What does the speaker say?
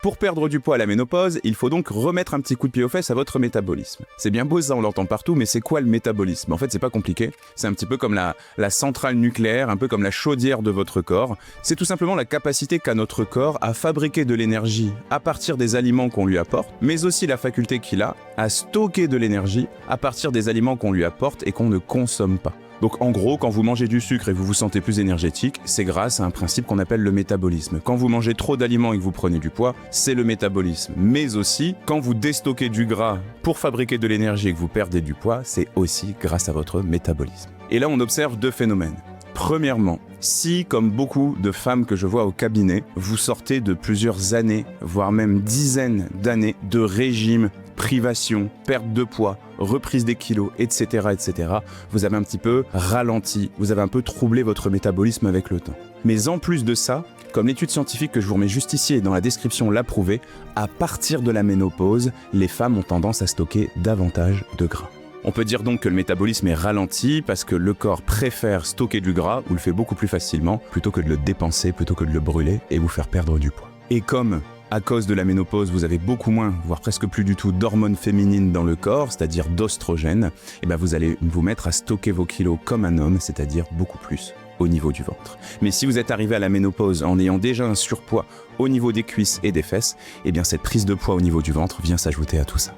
Pour perdre du poids à la ménopause, il faut donc remettre un petit coup de pied aux fesses à votre métabolisme. C'est bien beau ça, on l'entend partout, mais c'est quoi le métabolisme? En fait, c'est pas compliqué. C'est un petit peu comme la centrale nucléaire, un peu comme la chaudière de votre corps. C'est tout simplement la capacité qu'a notre corps à fabriquer de l'énergie à partir des aliments qu'on lui apporte, mais aussi la faculté qu'il a à stocker de l'énergie à partir des aliments qu'on lui apporte et qu'on ne consomme pas. Donc en gros, quand vous mangez du sucre et vous vous sentez plus énergétique, c'est grâce à un principe qu'on appelle le métabolisme. Quand vous mangez trop d'aliments et que vous prenez du poids, c'est le métabolisme. Mais aussi, quand vous déstockez du gras pour fabriquer de l'énergie et que vous perdez du poids, c'est aussi grâce à votre métabolisme. Et là, on observe deux phénomènes. Premièrement, si, comme beaucoup de femmes que je vois au cabinet, vous sortez de plusieurs années, voire même dizaines d'années de régime, privation, perte de poids, reprise des kilos, etc., vous avez un petit peu ralenti, vous avez un peu troublé votre métabolisme avec le temps. Mais en plus de ça, comme l'étude scientifique que je vous remets juste ici et dans la description l'a prouvé, à partir de la ménopause, les femmes ont tendance à stocker davantage de gras. On peut dire donc que le métabolisme est ralenti parce que le corps préfère stocker du gras ou le fait beaucoup plus facilement plutôt que de le dépenser, plutôt que de le brûler et vous faire perdre du poids. Et comme à cause de la ménopause, vous avez beaucoup moins, voire presque plus du tout d'hormones féminines dans le corps, c'est-à-dire d'oestrogènes, et bien vous allez vous mettre à stocker vos kilos comme un homme, c'est-à-dire beaucoup plus au niveau du ventre. Mais si vous êtes arrivé à la ménopause en ayant déjà un surpoids au niveau des cuisses et des fesses, et bien cette prise de poids au niveau du ventre vient s'ajouter à tout ça.